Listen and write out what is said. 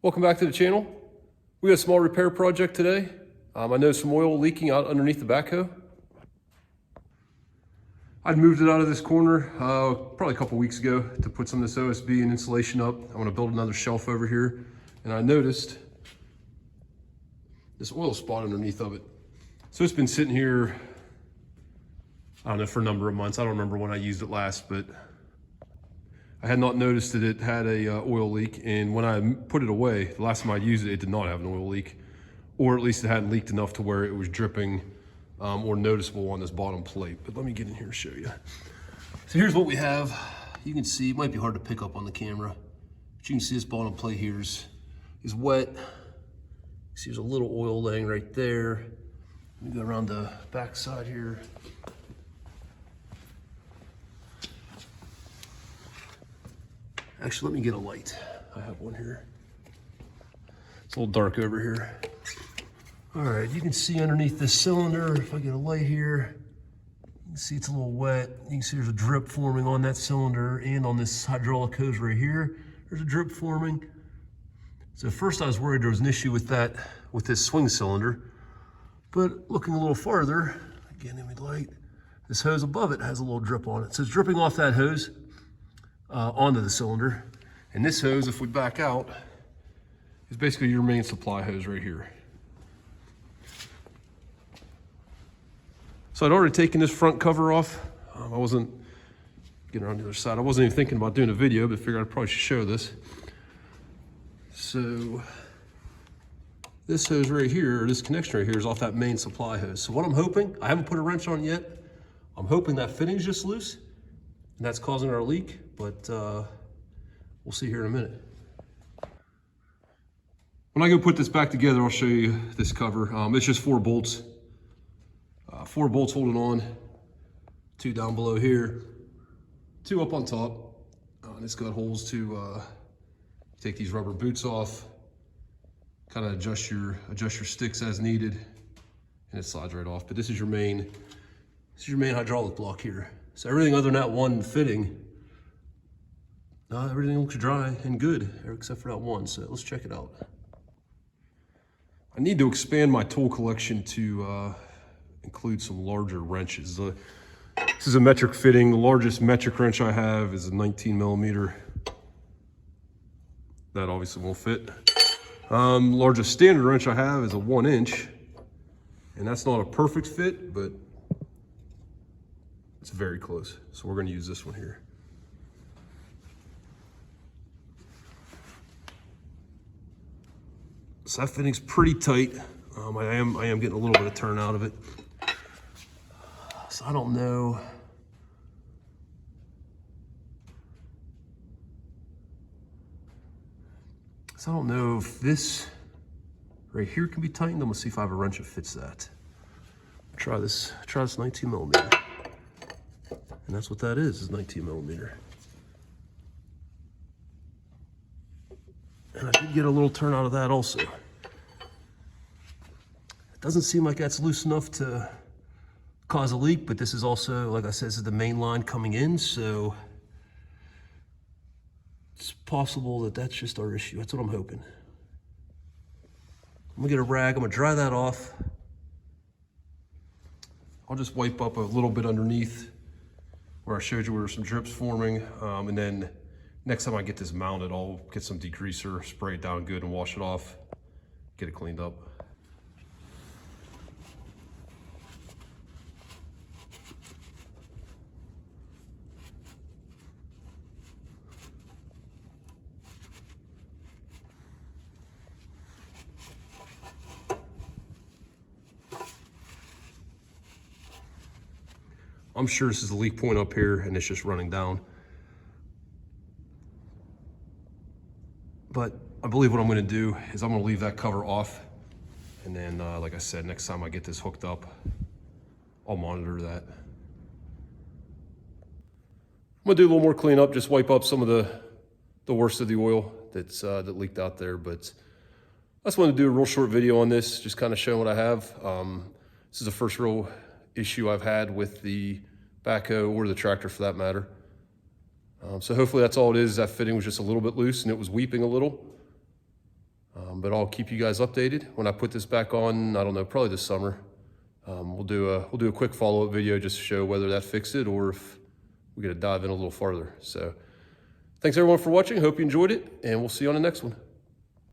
Welcome back to the channel. We got a small repair project today. I know some oil leaking out underneath the backhoe. I'd moved it out of this corner probably a couple weeks ago to put some of this OSB and insulation up. I want to build another shelf over here, and I noticed this oil spot underneath of it. So it's been sitting here, I don't know, for a number of months. I don't remember when I used it last, but I had not noticed that it had a oil leak, and when I put it away, the last time I used it, it did not have an oil leak, or at least it hadn't leaked enough to where it was dripping or noticeable on this bottom plate. But let me get in here and show you. So here's what we have. You can see, it might be hard to pick up on the camera, but you can see this bottom plate here is wet. You see there's a little oil laying right there. Let me go around the back side here. Actually, let me get a light. I have one here. It's a little dark over here. All right, you can see underneath this cylinder, if I get a light here, you can see it's a little wet. You can see there's a drip forming on that cylinder and on this hydraulic hose right here. There's a drip forming. So first I was worried there was an issue with that, with this swing cylinder, but looking a little farther, again, let me light, this hose above it has a little drip on it. So it's dripping off that hose onto the cylinder. And this hose, if we back out, is basically your main supply hose right here. So I'd already taken this front cover off. I wasn't getting around the other side. I wasn't even thinking about doing a video, but figured I probably should show this. So this hose right here, or this connection right here, is off that main supply hose. So what I'm hoping, I haven't put a wrench on it yet. I'm hoping that fitting's just loose, and that's causing our leak, but we'll see here in a minute. When I go put this back together, I'll show you this cover. It's just 4 bolts. 4 bolts holding on, 2 down below here, 2 up on top. And it's got holes to take these rubber boots off, kind of adjust your sticks as needed, and it slides right off. But this is your main hydraulic block here. So everything other than that one fitting, everything looks dry and good, except for that one. So let's check it out. I need to expand my tool collection to include some larger wrenches. This is a metric fitting. The largest metric wrench I have is a 19 millimeter. That obviously won't fit. Largest standard wrench I have is a 1 inch, and that's not a perfect fit, but it's very close. So we're going to use this one here. So that fitting's pretty tight. I am getting a little bit of turn out of it. So I don't know. So I don't know if this right here can be tightened. I'm gonna see if I have a wrench that fits that. Try this 19 millimeter. And that's what that is 19 millimeter. And I did get a little turn out of that also. It doesn't seem like that's loose enough to cause a leak, but this is also, like I said, this is the main line coming in, so it's possible that that's just our issue. That's what I'm hoping. I'm gonna get a rag, I'm gonna dry that off. I'll just wipe up a little bit underneath where I showed you where some drips forming, and then next time I get this mounted, I'll get some degreaser, spray it down good and wash it off, get it cleaned up. I'm sure this is the leak point up here and it's just running down. But I believe what I'm gonna do is I'm gonna leave that cover off. And then, like I said, next time I get this hooked up, I'll monitor that. I'm gonna do a little more cleanup, just wipe up some of the worst of the oil that leaked out there. But I just wanted to do a real short video on this, just kind of showing what I have. This is the first real issue I've had with the backhoe or the tractor for that matter. So hopefully that's all it is. That fitting was just a little bit loose and it was weeping a little. But I'll keep you guys updated when I put this back on. I don't know, probably this summer. We'll do a quick follow-up video just to show whether that fixed it or if we got to dive in a little farther. So thanks everyone for watching. Hope you enjoyed it, and we'll see you on the next one.